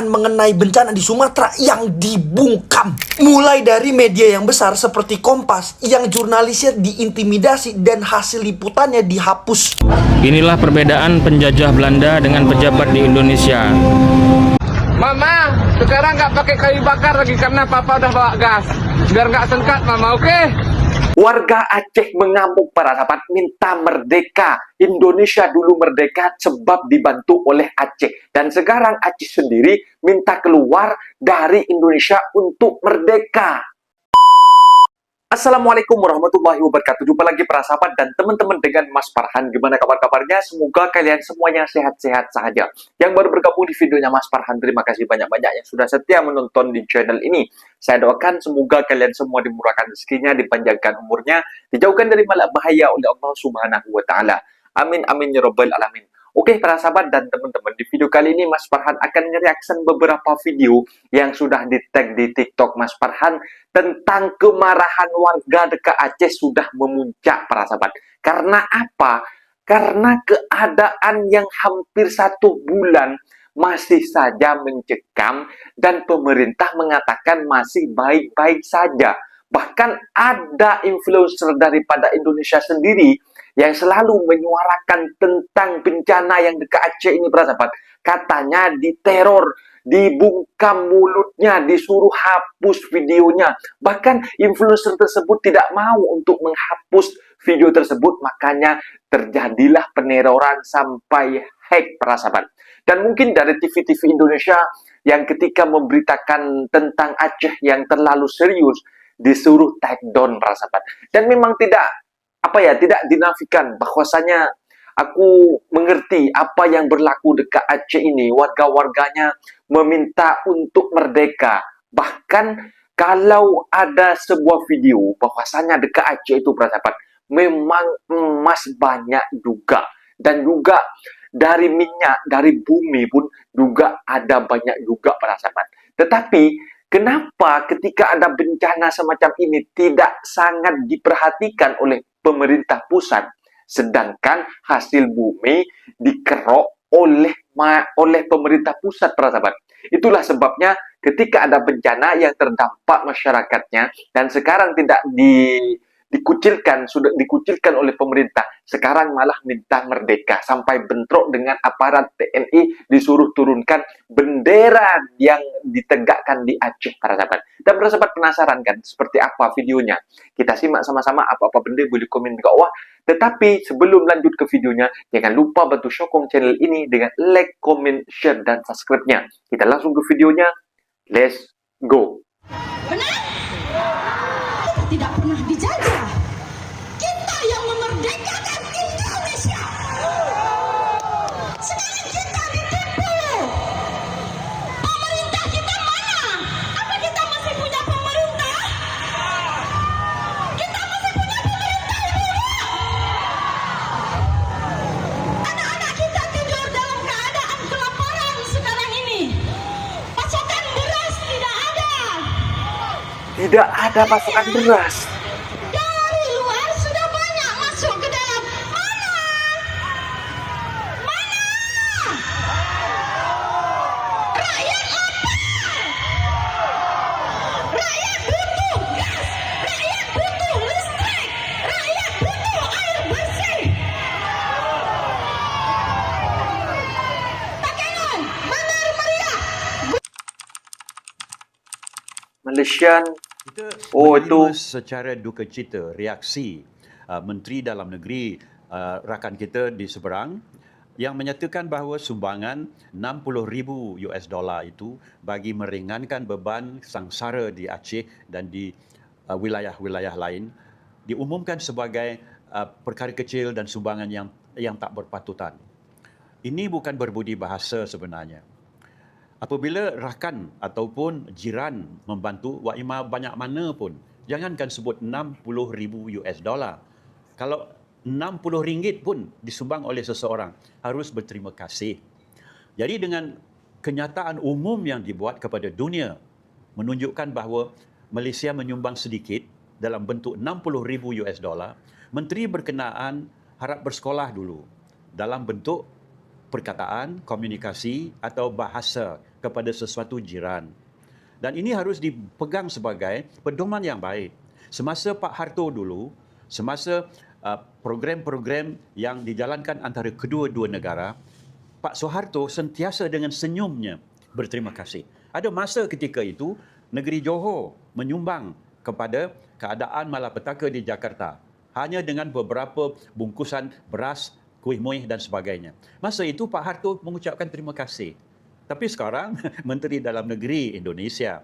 pemberitaan mengenai bencana di Sumatera yang dibungkam. Mulai dari media yang besar seperti Kompas yang jurnalisnya diintimidasi dan hasil liputannya dihapus. Inilah perbedaan penjajah Belanda dengan pejabat di Indonesia. Mama, sekarang nggak pakai kayu bakar lagi karena papa udah bawa gas. Biar nggak sengkat, Mama, oke? Warga Aceh mengamuk para sahabat, minta merdeka. Indonesia dulu merdeka sebab dibantu oleh Aceh. Dan sekarang Aceh sendiri minta keluar dari Indonesia untuk merdeka. Assalamualaikum warahmatullahi wabarakatuh. Jumpa lagi para sahabat dan teman-teman dengan Mas Farhan. Gimana kabar-kabarnya? Semoga kalian semuanya sehat-sehat saja. Yang baru bergabung di videonya Mas Farhan, terima kasih banyak-banyak yang sudah setia menonton di channel ini. Saya doakan semoga kalian semua dimurahkan rezekinya, dipanjangkan umurnya, dijauhkan dari malak bahaya oleh Allah Subhanahu wa Ta'ala. Amin amin ya rabbal alamin. Oke para sahabat dan teman-teman, di video kali ini Mas Farhan akan nge-reaction beberapa video yang sudah di-tag di TikTok Mas Farhan tentang kemarahan warga dekat Aceh sudah memuncak para sahabat. Karena apa? Karena keadaan yang hampir 1 bulan masih saja mencekam dan pemerintah mengatakan masih baik-baik saja. Bahkan ada influencer daripada Indonesia sendiri yang selalu menyuarakan tentang bencana yang dekat Aceh ini, para sahabat. Katanya diteror, dibungkam mulutnya, disuruh hapus videonya. Bahkan influencer tersebut tidak mau untuk menghapus video tersebut, makanya terjadilah peneroran sampai hack, para sahabat. Dan mungkin dari TV-TV Indonesia yang ketika memberitakan tentang Aceh yang terlalu serius, disuruh take down, para sahabat. Dan memang tidak dinafikan bahwasanya aku mengerti apa yang berlaku dekat Aceh ini. Warga-warganya meminta untuk merdeka. Bahkan kalau ada sebuah video bahwasanya dekat Aceh itu, para sahabat, memang emas banyak juga. Dan juga dari minyak, dari bumi pun juga ada banyak juga, para sahabat. Tetapi kenapa ketika ada bencana semacam ini tidak sangat diperhatikan oleh pemerintah pusat, sedangkan hasil bumi dikerok oleh pemerintah pusat, para sahabat. Itulah sebabnya ketika ada bencana yang terdampak masyarakatnya dan sekarang tidak sudah dikucilkan oleh pemerintah, sekarang malah minta merdeka sampai bentrok dengan aparat TNI, disuruh turunkan bendera yang ditegakkan di Aceh, para sahabat. Dan para sahabat penasaran kan seperti apa videonya? Kita simak sama-sama. Apa-apa benda boleh komen di bawah. Tetapi sebelum lanjut ke videonya, jangan lupa bantu sokong channel ini dengan like, comment, share, dan subscribe-nya. Kita langsung ke videonya. Let's go. Benar? Kita tidak pernah dijajah. Kita yang memerdekakan Indonesia. Sekarang kita ditipu. Pemerintah kita mana? Apa kita masih punya pemerintah? Kita masih punya pemerintah, Ibu. Anak-anak kita tidur dalam keadaan kelaparan sekarang ini. Pasokan beras tidak ada. Tidak ada pasokan beras. Dari luar sudah banyak masuk ke dalam. Mana? Mana? Rakyat lapar. Rakyat butuh gas. Rakyat butuh listrik. Rakyat butuh air bersih. Takengon, Bandar Meriah. Malaysian. Kita Oh, menerima itu secara duka cita reaksi Menteri Dalam Negeri rakan kita di seberang yang menyatakan bahawa sumbangan $60,000 itu bagi meringankan beban sangsara di Aceh dan di wilayah-wilayah lain diumumkan sebagai perkara kecil dan sumbangan yang tak berpatutan. Ini bukan berbudi bahasa sebenarnya. Apabila rakan ataupun jiran membantu, waima banyak mana pun, jangankan sebut $60,000. Kalau RM60 pun disumbang oleh seseorang, harus berterima kasih. Jadi dengan kenyataan umum yang dibuat kepada dunia, menunjukkan bahawa Malaysia menyumbang sedikit dalam bentuk $60,000, Menteri berkenaan harap bersekolah dulu dalam bentuk perkataan, komunikasi atau bahasa kepada sesuatu jiran. Dan ini harus dipegang sebagai pedoman yang baik. Semasa Pak Harto dulu, semasa program-program yang dijalankan antara kedua-dua negara, Pak Soeharto sentiasa dengan senyumnya berterima kasih. Ada masa ketika itu, negeri Johor menyumbang kepada keadaan malapetaka di Jakarta hanya dengan beberapa bungkusan beras, kuih muih dan sebagainya. Masa itu Pak Harto mengucapkan terima kasih. Tapi sekarang Menteri Dalam Negeri Indonesia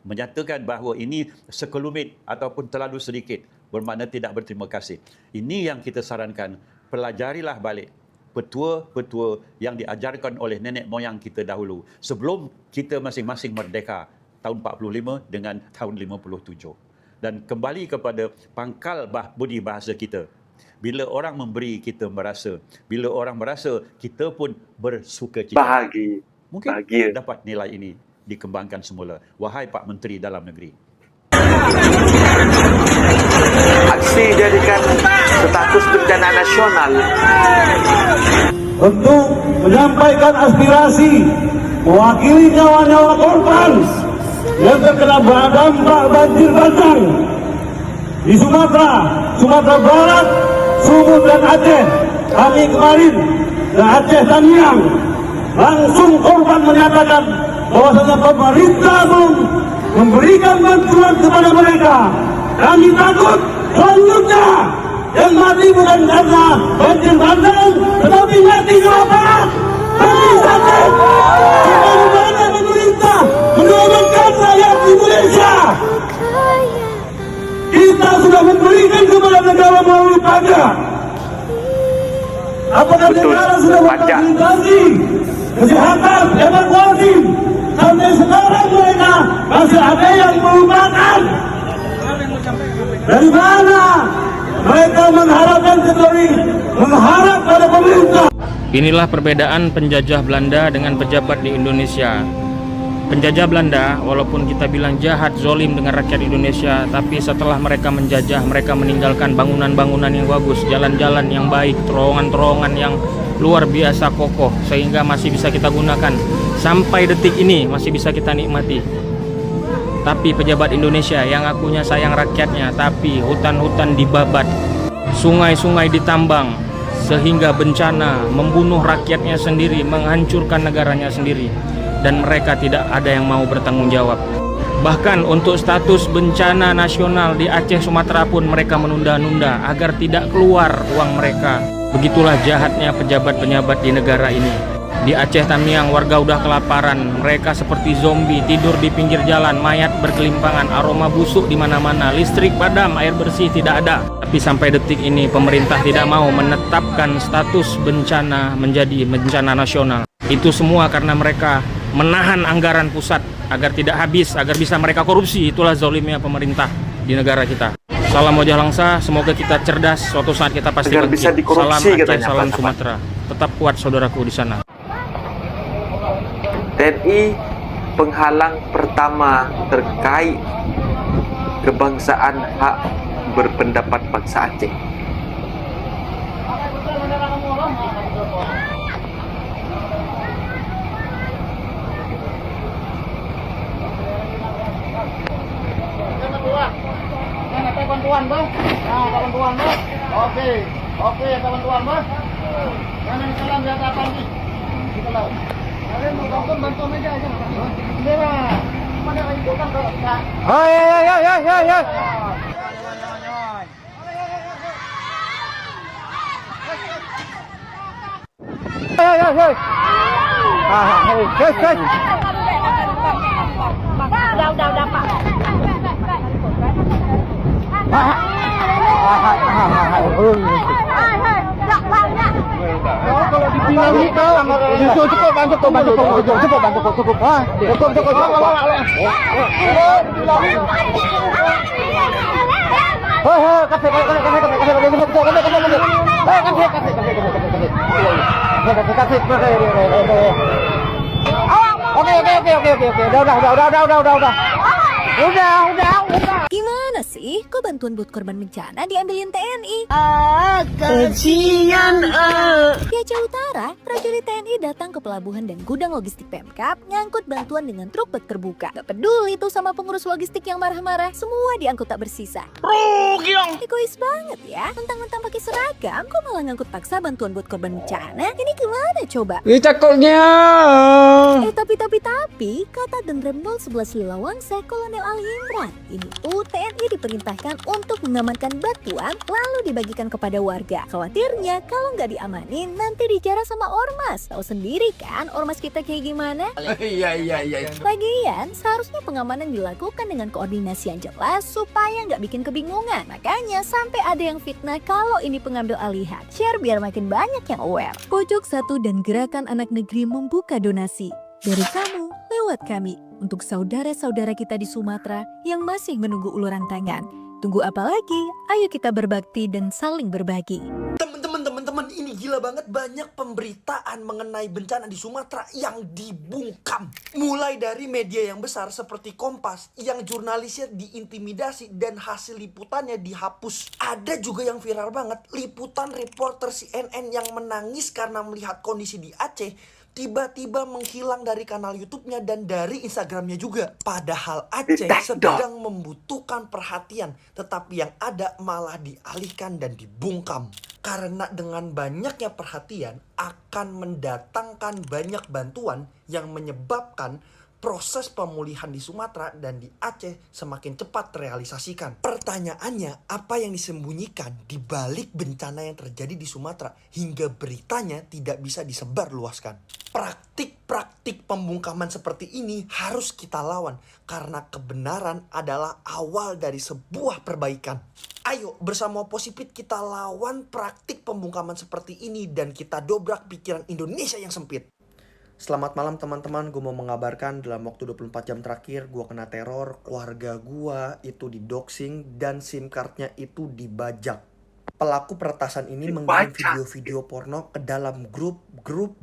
menyatakan bahawa ini sekelumit ataupun terlalu sedikit, bermakna tidak berterima kasih. Ini yang kita sarankan, pelajarilah balik petua-petua yang diajarkan oleh nenek moyang kita dahulu sebelum kita masing-masing merdeka tahun 45 dengan tahun 57. Dan kembali kepada pangkal budi bahasa kita. Bila orang memberi, kita merasa. Bila orang merasa, kita pun bersukacita. Mungkin dapat nilai ini dikembangkan semula. Wahai Pak Menteri Dalam Negeri. Aksi jadikan status bencana nasional untuk menyampaikan aspirasi mewakili nyawa-nyawa korban yang terkena dampak banjir bandang di Sumatera Barat, Sumut dan Aceh. Kami kemarin ke Aceh Tamiang, langsung korban menyatakan bahwasanya pemerintah belum memberikan bantuan kepada mereka. Kami takut selanjutnya yang mati bukan karena banjir bandang, tetapi mati kenapa? Kami sakit. Bagaimana pemerintah menyelamatkan rakyat Indonesia? Kita sudah memberikan kepada negara melalui pajak. Apakah negara sudah memfasilitasi kesehatan, evakuasi? Sampai sekarang mereka masih ada yang melupakan. Dari mana mereka mengharapkan kecuali mengharap pada pemerintah? Inilah perbedaan penjajah Belanda dengan pejabat di Indonesia. Penjajah Belanda, walaupun kita bilang jahat, zolim dengan rakyat Indonesia, tapi setelah mereka menjajah, mereka meninggalkan bangunan-bangunan yang bagus, jalan-jalan yang baik, terowongan-terowongan yang luar biasa kokoh, sehingga masih bisa kita gunakan. Sampai detik ini masih bisa kita nikmati. Tapi pejabat Indonesia yang akunya sayang rakyatnya, tapi hutan-hutan dibabat, sungai-sungai ditambang, sehingga bencana membunuh rakyatnya sendiri, menghancurkan negaranya sendiri. Dan mereka tidak ada yang mau bertanggung jawab. Bahkan untuk status bencana nasional di Aceh, Sumatera pun mereka menunda-nunda agar tidak keluar uang mereka. Begitulah jahatnya pejabat-pejabat di negara ini. Di Aceh Tamiang warga udah kelaparan, mereka seperti zombie tidur di pinggir jalan, mayat berkelimpangan, aroma busuk di mana-mana, listrik padam, air bersih tidak ada. Tapi sampai detik ini pemerintah tidak mau menetapkan status bencana menjadi bencana nasional. Itu semua karena mereka menahan anggaran pusat agar tidak habis, agar bisa mereka korupsi. Itulah zalimnya pemerintah di negara kita. Salam wajah langsa, semoga kita cerdas, suatu saat kita pasti agar bisa dikorupsi, salam Aceh, katanya, salam Pak Sumatera. Tetap kuat saudaraku di sana. TNI penghalang pertama terkait kebangsaan hak berpendapat bangsa Aceh. Bantuan, Bang. Nah, bantuan, Bang. Oke, bantuan, Bang. Jangan salam di atas nih. Kita laut. Kalian mau bantu meja aja. Bendera. Mana lagi bukan kalau enggak. Hai. Udah, Pak. Kalau dibilang kita cukup bantu. Oke. Udah. Gimana Gimana sih? Kok bantuan buat korban bencana diambilin TNI? Di Aceh Utara, prajurit TNI datang ke pelabuhan dan gudang logistik Pemkab ngangkut bantuan dengan truk bak terbuka. Gak peduli tuh sama pengurus logistik yang marah-marah, semua diangkut tak bersisa. Egois banget ya, mentang-mentang pakai seragam, kok malah ngangkut paksa bantuan buat korban bencana? Ini gimana coba? Cakoknya. Tapi, kata Danrem 011 Lilawangsa Kolonel Ali Imran, ini tuh TNI diperintahkan untuk mengamankan bantuan lalu dibagikan kepada warga. Khawatirnya kalau nggak diamanin nanti dijarah sama ormas. Tahu sendiri kan ormas kita kayak gimana? Iya. Lagian, seharusnya pengamanan dilakukan dengan koordinasi yang jelas supaya nggak bikin kebingungan. Makanya sampai ada yang fitnah kalau ini pengambil alihan. Share biar makin banyak yang aware. Pojok Satu dan Gerakan Anak Negeri membuka donasi. Dari kamu, lewat kami. Untuk saudara-saudara kita di Sumatera yang masih menunggu uluran tangan. Tunggu apa lagi? Ayo kita berbakti dan saling berbagi. Teman-teman, ini gila banget, banyak pemberitaan mengenai bencana di Sumatera yang dibungkam. Mulai dari media yang besar seperti Kompas yang jurnalisnya diintimidasi dan hasil liputannya dihapus. Ada juga yang viral banget, liputan reporter CNN yang menangis karena melihat kondisi di Aceh tiba-tiba menghilang dari kanal YouTube-nya dan dari Instagram-nya juga. Padahal Aceh sedang membutuhkan perhatian, tetapi yang ada malah dialihkan dan dibungkam. Karena dengan banyaknya perhatian akan mendatangkan banyak bantuan yang menyebabkan proses pemulihan di Sumatera dan di Aceh semakin cepat terrealisasikan. Pertanyaannya, apa yang disembunyikan di balik bencana yang terjadi di Sumatera hingga beritanya tidak bisa disebarluaskan? Praktik-praktik pembungkaman seperti ini harus kita lawan karena kebenaran adalah awal dari sebuah perbaikan. Ayo bersama Oposipit kita lawan praktik pembungkaman seperti ini dan kita dobrak pikiran Indonesia yang sempit. Selamat malam teman-teman, gue mau mengabarkan dalam waktu 24 jam terakhir gue kena teror, keluarga gue itu didoxing dan SIM cardnya itu dibajak. Pelaku peretasan ini mengirim video-video porno ke dalam grup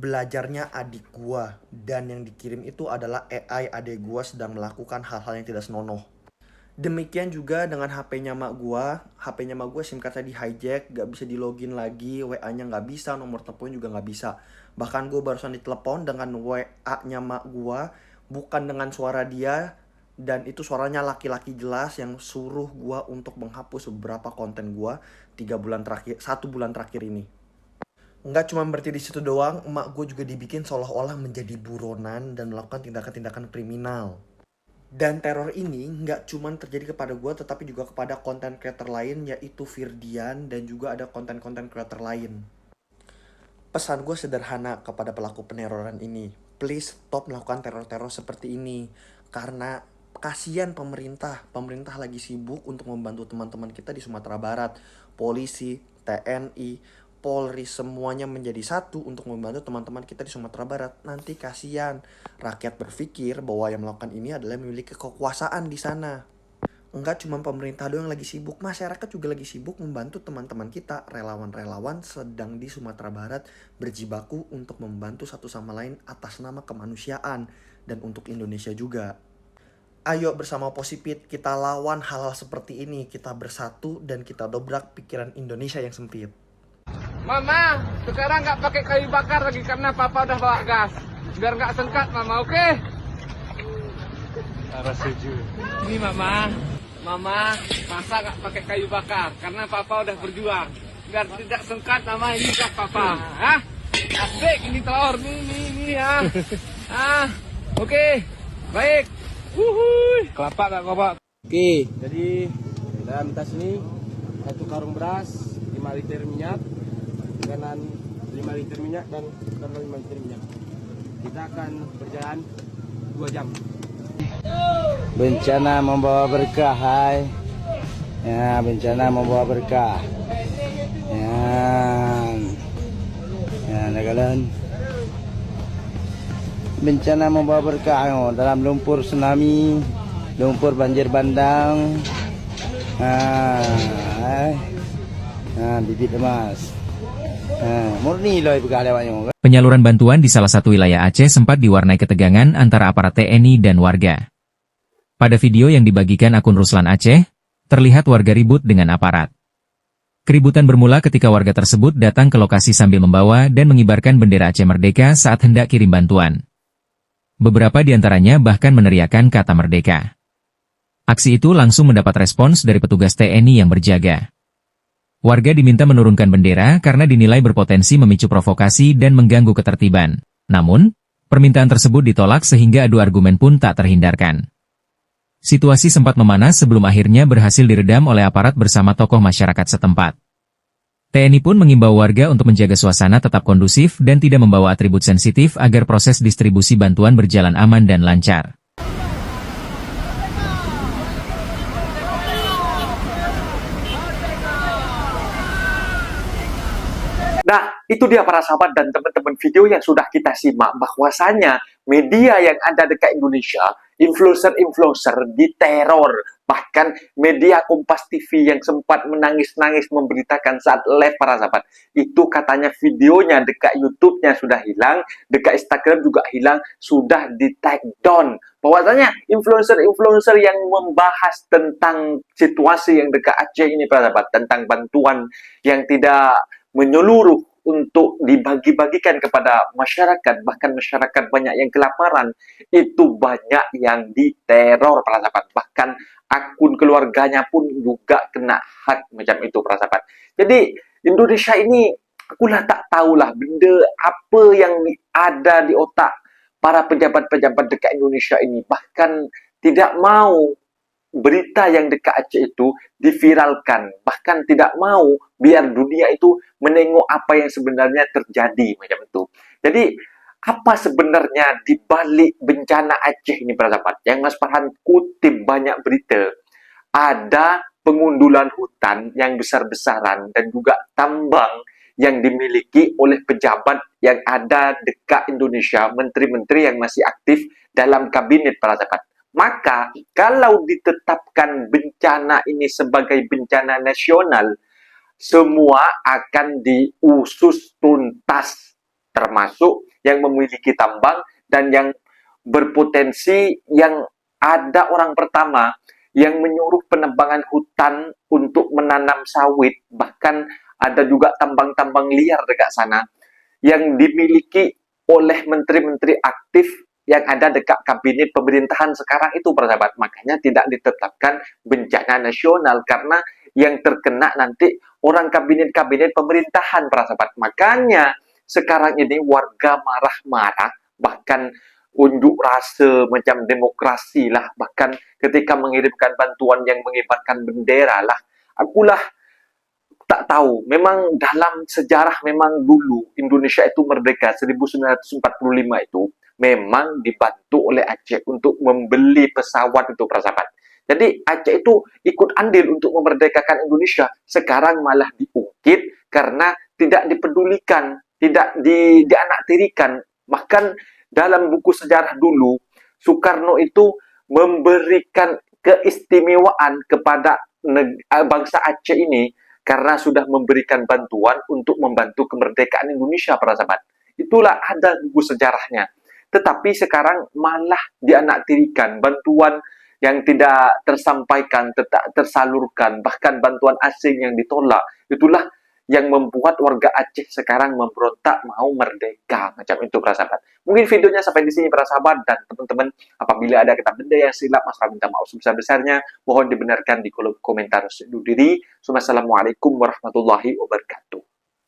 belajarnya adik gue. Dan yang dikirim itu adalah AI adik gue sedang melakukan hal-hal yang tidak senonoh. Demikian juga dengan HP-nya mak gue SIM cardnya di hijack, gak bisa di login lagi, WA-nya gak bisa, nomor teleponnya juga gak bisa. Bahkan gue barusan ditelepon dengan WA-nya mak gue, bukan dengan suara dia, dan itu suaranya laki-laki jelas yang suruh gue untuk menghapus beberapa konten gue 1 bulan terakhir ini. Nggak cuma berarti di situ doang, emak gue juga dibikin seolah-olah menjadi buronan dan melakukan tindakan-tindakan kriminal. Dan teror ini nggak cuma terjadi kepada gue, tetapi juga kepada konten creator lain, yaitu Firdian, dan juga ada konten-konten creator lain. Pesan gue sederhana kepada pelaku peneroran ini. Please stop melakukan teror-teror seperti ini. Karena kasihan pemerintah. Pemerintah lagi sibuk untuk membantu teman-teman kita di Sumatera Barat. Polisi, TNI, Polri, semuanya menjadi satu untuk membantu teman-teman kita di Sumatera Barat. Nanti kasihan rakyat berpikir bahwa yang melakukan ini adalah memiliki kekuasaan di sana. Enggak cuma pemerintah doang yang lagi sibuk, masyarakat juga lagi sibuk membantu teman-teman kita. Relawan-relawan sedang di Sumatera Barat berjibaku untuk membantu satu sama lain atas nama kemanusiaan dan untuk Indonesia juga. Ayo bersama Oposipit kita lawan hal-hal seperti ini. Kita bersatu dan kita dobrak pikiran Indonesia yang sempit. Mama, sekarang nggak pakai kayu bakar lagi karena papa udah bawa gas. Biar nggak sengkat, mama, oke? Setuju. Ini mama, masa nggak pakai kayu bakar karena papa udah berjuang. Biar tidak sengkat, mama, ini gas papa. Hah? Asik, ini telur, nih ya. Oke, baik. Wuhui. Kelapa nggak kelapa? Oke, jadi dalam tas ini 1 karung beras, 5 liter minyak, dengan 5 liter minyak dan 5 liter minyak. Kita akan berjalan 2 jam. Bencana membawa berkah, hai. Ya, bencana membawa berkah. Ya, nagalan. Bencana membawa berkah dalam lumpur tsunami, lumpur banjir bandang. Bibit emas. Murni loh berkah lewatnya. Penyaluran bantuan di salah satu wilayah Aceh sempat diwarnai ketegangan antara aparat TNI dan warga. Pada video yang dibagikan akun Ruslan Aceh, terlihat warga ribut dengan aparat. Keributan bermula ketika warga tersebut datang ke lokasi sambil membawa dan mengibarkan bendera Aceh Merdeka saat hendak kirim bantuan. Beberapa di antaranya bahkan meneriakkan kata merdeka. Aksi itu langsung mendapat respons dari petugas TNI yang berjaga. Warga diminta menurunkan bendera karena dinilai berpotensi memicu provokasi dan mengganggu ketertiban. Namun, permintaan tersebut ditolak sehingga adu argumen pun tak terhindarkan. Situasi sempat memanas sebelum akhirnya berhasil diredam oleh aparat bersama tokoh masyarakat setempat. TNI pun mengimbau warga untuk menjaga suasana tetap kondusif dan tidak membawa atribut sensitif agar proses distribusi bantuan berjalan aman dan lancar. Nah, itu dia para sahabat dan teman-teman video yang sudah kita simak bahwasanya media yang ada dekat Indonesia, influencer-influencer diteror. Bahkan media Kompas TV yang sempat menangis-nangis memberitakan saat live para sahabat. Itu katanya videonya dekat YouTube-nya sudah hilang, dekat Instagram juga hilang, sudah di-take down. Bahwasanya influencer-influencer yang membahas tentang situasi yang dekat Aceh ini para sahabat, tentang bantuan yang tidak menyeluruh untuk dibagi-bagikan kepada masyarakat, bahkan masyarakat banyak yang kelaparan, itu banyak yang diteror para sahabat, bahkan akun keluarganya pun juga kena hack macam itu para sahabat. Jadi Indonesia ini akulah tak tahulah benda apa yang ada di otak para pejabat-pejabat dekat Indonesia ini, bahkan tidak mau berita yang dekat Aceh itu diviralkan, bahkan tidak mau biar dunia itu menengok apa yang sebenarnya terjadi macam itu. Jadi apa sebenarnya di balik bencana Aceh ini para sahabat? Yang Mas Farhan kutip banyak berita, ada pengundulan hutan yang besar-besaran dan juga tambang yang dimiliki oleh pejabat yang ada dekat Indonesia, menteri-menteri yang masih aktif dalam kabinet para sahabat. Maka, kalau ditetapkan bencana ini sebagai bencana nasional, semua akan diusus tuntas, termasuk yang memiliki tambang dan yang berpotensi, yang ada orang pertama yang menyuruh penebangan hutan untuk menanam sawit, bahkan ada juga tambang-tambang liar dekat sana, yang dimiliki oleh menteri-menteri aktif yang ada dekat kabinet pemerintahan sekarang itu para sahabat. Makanya tidak ditetapkan bencana nasional karena yang terkena nanti orang kabinet-kabinet pemerintahan para sahabat. Makanya sekarang ini warga marah-marah, bahkan unjuk rasa macam demokrasi lah, bahkan ketika mengirimkan bantuan yang mengibarkan bendera lah. Akulah tak tahu, memang dalam sejarah memang dulu Indonesia itu merdeka 1945 itu memang dibantu oleh Aceh untuk membeli pesawat itu para sahabat. Jadi Aceh itu ikut andil untuk memerdekakan Indonesia. Sekarang malah diungkit karena tidak dipedulikan, tidak dianaktirikan. Bahkan dalam buku sejarah dulu, Soekarno itu memberikan keistimewaan kepada bangsa Aceh ini karena sudah memberikan bantuan untuk membantu kemerdekaan Indonesia para sahabat. Itulah ada buku sejarahnya. Tetapi sekarang malah dianaktirikan, bantuan yang tidak tersampaikan, tidak tersalurkan, bahkan bantuan asing yang ditolak. Itulah yang membuat warga Aceh sekarang memberontak mau merdeka macam itu para sahabat. Mungkin videonya sampai di sini para sahabat, dan teman-teman apabila ada kata benda yang silap, Mas Farhan minta maaf sebesar-besarnya, mohon dibenarkan di kolom komentar. Undur diri. Wassalamualaikum warahmatullahi wabarakatuh.